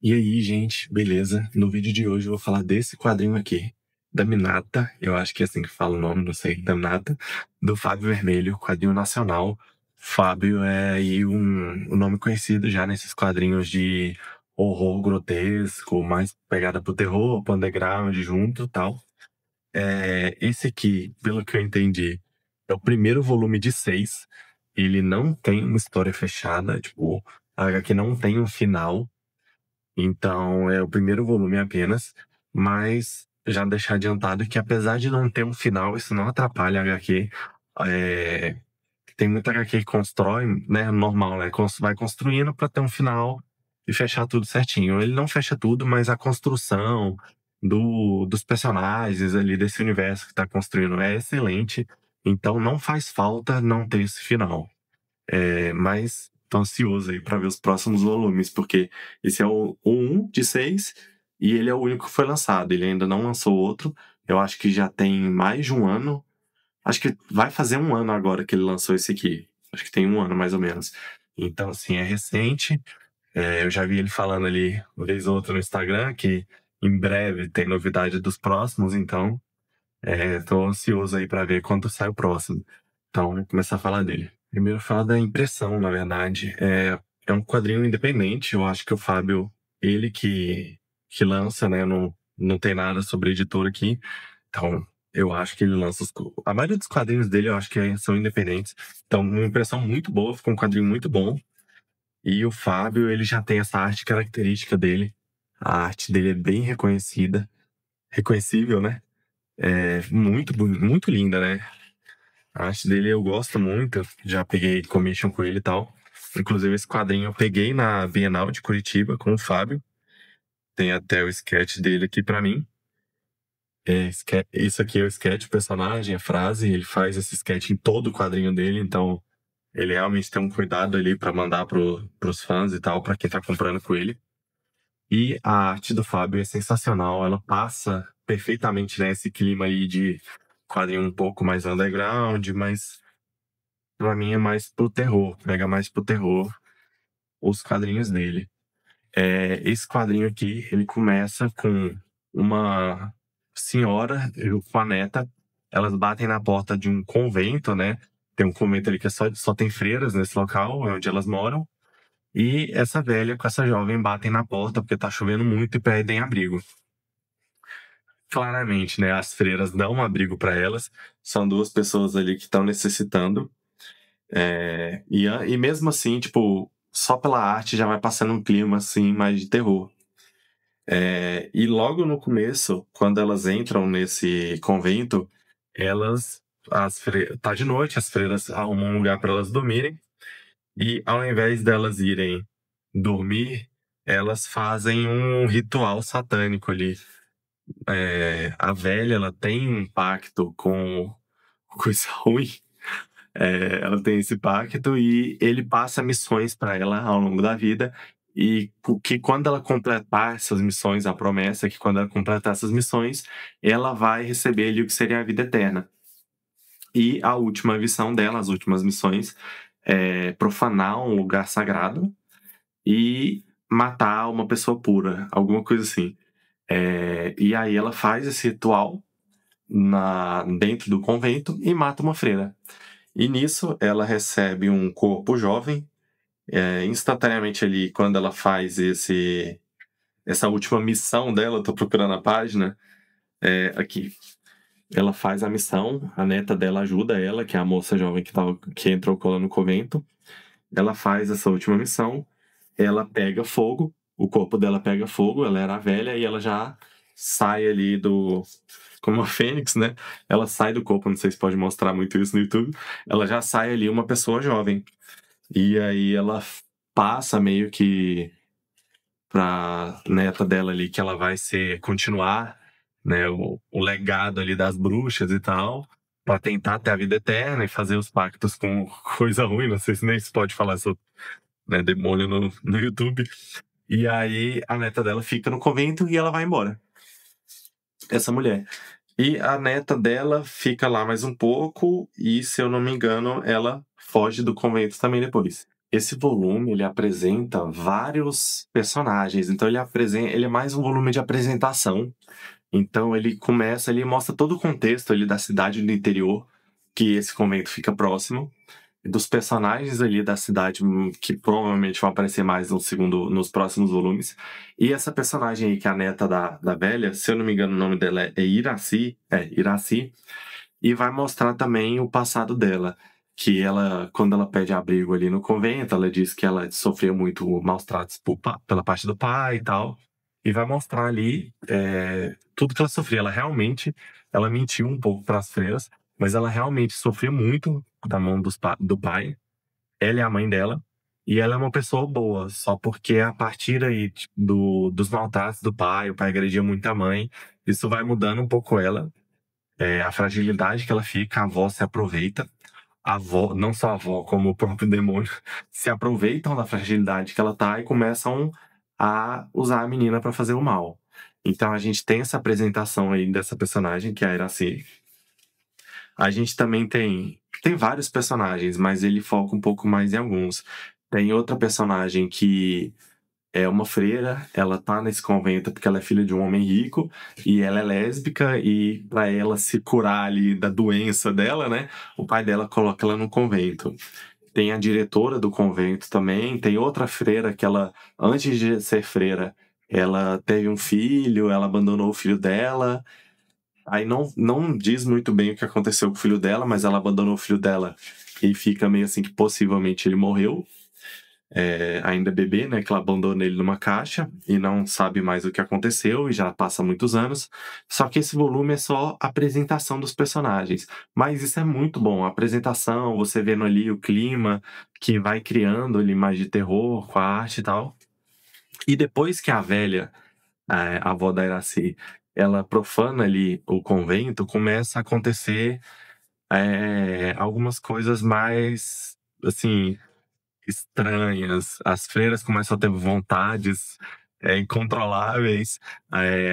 E aí, gente, beleza? No vídeo de hoje eu vou falar desse quadrinho aqui, da Minata, eu acho que é assim que fala o nome, não sei, da Minata, do Fábio Vermelho, quadrinho nacional. Fábio é aí um nome conhecido já nesses quadrinhos de horror grotesco, mais pegada pro terror, pro underground junto e tal. Esse aqui, pelo que eu entendi, é o primeiro volume de 6. Ele não tem uma história fechada, tipo, a HQ não tem um final. Então, é o primeiro volume apenas, mas já deixar adiantado que apesar de não ter um final, isso não atrapalha a HQ. É, Tem muita HQ que constrói, né, normal, né, vai construindo para ter um final e fechar tudo certinho. Ele não fecha tudo, mas a construção dos personagens ali desse universo que está construindo é excelente. Então, não faz falta não ter esse final. Mas tô ansioso aí pra ver os próximos volumes, porque esse é o 1 de 6 e ele é o único que foi lançado. Ele ainda não lançou outro. Eu acho que já tem mais de um ano. Acho que vai fazer um ano agora que ele lançou esse aqui. Acho que tem um ano mais ou menos. Então, assim, é recente. Eu já vi ele falando ali, uma vez ou outra no Instagram, que em breve tem novidade dos próximos. Então, tô ansioso aí pra ver quando sai o próximo. Então, vou começar a falar dele. Primeiro, falar da impressão, na verdade. É um quadrinho independente. Eu acho que o Fábio, ele que lança, né? Não tem nada sobre editor aqui. Então, eu acho que ele lança a maioria dos quadrinhos dele, eu acho que são independentes. Então, uma impressão muito boa, ficou um quadrinho muito bom. E o Fábio, ele já tem essa arte característica dele. A arte dele é bem reconhecida, reconhecível, né? Muito linda, né? A arte dele eu gosto muito, já peguei commission com ele e tal. Inclusive, esse quadrinho eu peguei na Bienal de Curitiba com o Fábio. Tem até o sketch dele aqui pra mim. Isso aqui é o sketch, o personagem, a frase. Ele faz esse sketch em todo o quadrinho dele, então ele realmente tem um cuidado ali pra mandar pros fãs e tal, pra quem tá comprando com ele. E a arte do Fábio é sensacional, ela passa perfeitamente, né, esse clima aí de quadrinho um pouco mais underground, mas pra mim é mais pro terror, pega mais pro terror os quadrinhos dele. Esse quadrinho aqui, ele começa com uma senhora e com a neta, elas batem na porta de um convento, né? Tem um convento ali que só tem freiras nesse local, é onde elas moram. E essa velha com essa jovem batem na porta porque tá chovendo muito e pedem abrigo. Claramente, né? As freiras dão um abrigo para elas. São duas pessoas ali que estão necessitando. E mesmo assim, tipo, só pela arte já vai passando um clima assim mais de terror. E logo no começo, quando elas entram nesse convento, tá de noite, as freiras arrumam um lugar para elas dormirem, e ao invés delas irem dormir, elas fazem um ritual satânico ali. A velha, ela tem um pacto com coisa ruim. Ela tem esse pacto e ele passa missões para ela ao longo da vida. E que quando ela completar essas missões, a promessa é que quando ela completar essas missões, ela vai receber ali o que seria a vida eterna. E a última missão dela, as últimas missões, é profanar um lugar sagrado e matar uma pessoa pura, alguma coisa assim. E aí ela faz esse ritual dentro do convento e mata uma freira. E nisso ela recebe um corpo jovem. Instantaneamente ali, quando ela faz essa última missão dela, eu tô procurando a página, aqui. Ela faz a missão, a neta dela ajuda ela, que é a moça jovem que entrou com ela no convento. Ela faz essa última missão, ela pega fogo, o corpo dela pega fogo, ela era velha e ela já sai ali como a Fênix, né? Ela sai do corpo, não sei se pode mostrar muito isso no YouTube. Ela já sai ali uma pessoa jovem. E aí ela passa meio que pra neta dela ali que ela vai continuar, né, o legado ali das bruxas e tal, pra tentar ter a vida eterna e fazer os pactos com coisa ruim, não sei se nem se pode falar sobre, né, demônio no YouTube. E aí a neta dela fica no convento e ela vai embora. Essa mulher. E a neta dela fica lá mais um pouco e, se eu não me engano, ela foge do convento também depois. Esse volume, ele apresenta vários personagens, então ele é mais um volume de apresentação. Então ele mostra todo o contexto ali da cidade do interior, que esse convento fica próximo, dos personagens ali da cidade, que provavelmente vão aparecer mais nos próximos volumes. E essa personagem aí, que é a neta da velha, se eu não me engano, o nome dela é Iraci, e vai mostrar também o passado dela. Que ela, quando ela pede abrigo ali no convento, ela diz que ela sofreu muito maus tratos pela parte do pai e tal. E vai mostrar ali tudo que ela sofreu. Ela mentiu um pouco para as freiras, mas ela realmente sofreu muito da mão do pai. Ela é a mãe dela. E ela é uma pessoa boa, só porque a partir aí tipo, dos maltratos do pai, o pai agredia muito a mãe, isso vai mudando um pouco ela. A fragilidade que ela fica, a avó se aproveita. A avó, não só a avó, como o próprio demônio, se aproveitam da fragilidade que ela tá e começam a usar a menina para fazer o mal. Então a gente tem essa apresentação aí dessa personagem, que é a Iracy. A gente também tem vários personagens, mas ele foca um pouco mais em alguns. Tem outra personagem que é uma freira, ela tá nesse convento porque ela é filha de um homem rico e ela é lésbica e para ela se curar ali da doença dela, né, o pai dela coloca ela no convento. Tem a diretora do convento também, tem outra freira que ela, antes de ser freira, ela teve um filho, ela abandonou o filho dela. Aí não diz muito bem o que aconteceu com o filho dela, mas ela abandonou o filho dela e fica meio assim que possivelmente ele morreu ainda bebê, né? Que ela abandona ele numa caixa e não sabe mais o que aconteceu e já passa muitos anos. Só que esse volume é só a apresentação dos personagens. Mas isso é muito bom. A apresentação, você vendo ali o clima que vai criando ali mais de terror com a arte e tal. E depois que a velha, a avó da Iracy, ela profana ali o convento, começa a acontecer algumas coisas mais, assim, estranhas. As freiras começam a ter vontades incontroláveis.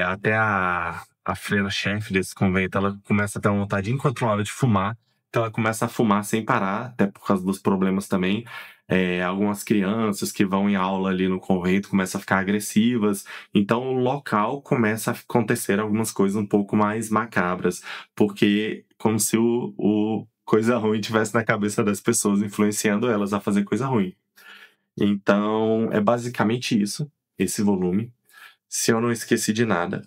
Até a freira-chefe desse convento, ela começa a ter uma vontade incontrolável de fumar. Então ela começa a fumar sem parar, até por causa dos problemas também. Algumas crianças que vão em aula ali no convento começam a ficar agressivas. Então o local começa a acontecer algumas coisas um pouco mais macabras, porque como se o coisa ruim tivesse na cabeça das pessoas, influenciando elas a fazer coisa ruim. Então, é basicamente isso, esse volume. Se eu não esqueci de nada,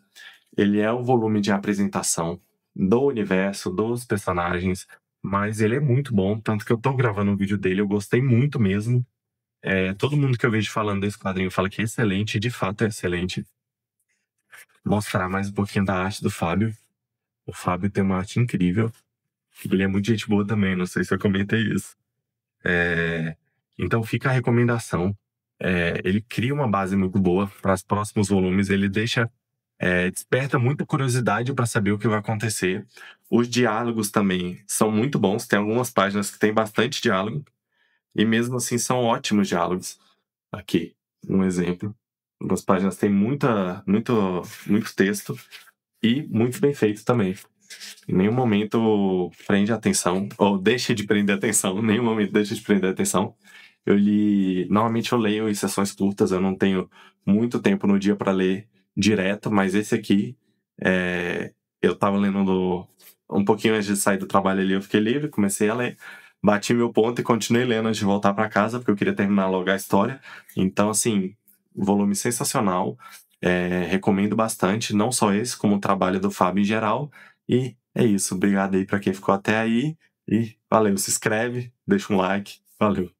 ele é um volume de apresentação do universo, dos personagens, mas ele é muito bom, tanto que eu tô gravando um vídeo dele, eu gostei muito mesmo. Todo mundo que eu vejo falando desse quadrinho fala que é excelente, e de fato é excelente. Mostrar mais um pouquinho da arte do Fábio. O Fábio tem uma arte incrível. Ele é muito gente boa também, não sei se eu comentei isso. Então fica a recomendação. Ele cria uma base muito boa para os próximos volumes. Ele desperta muita curiosidade para saber o que vai acontecer. Os diálogos também são muito bons. Tem algumas páginas que tem bastante diálogo. E mesmo assim são ótimos diálogos. Aqui, um exemplo. Algumas páginas têm muito texto e muito bem feito também. Em nenhum momento prende a atenção, ou deixa de prender a atenção, em nenhum momento deixa de prender a atenção. Normalmente eu leio em sessões curtas, eu não tenho muito tempo no dia para ler direto, mas esse aqui, eu tava lendo um pouquinho antes de sair do trabalho ali, eu fiquei livre, comecei a ler, bati meu ponto e continuei lendo antes de voltar para casa, porque eu queria terminar logo a história. Então, assim, volume sensacional, recomendo bastante, não só esse, como o trabalho do Fábio em geral. E é isso. Obrigado aí pra quem ficou até aí. E valeu. Se inscreve, deixa um like. Valeu.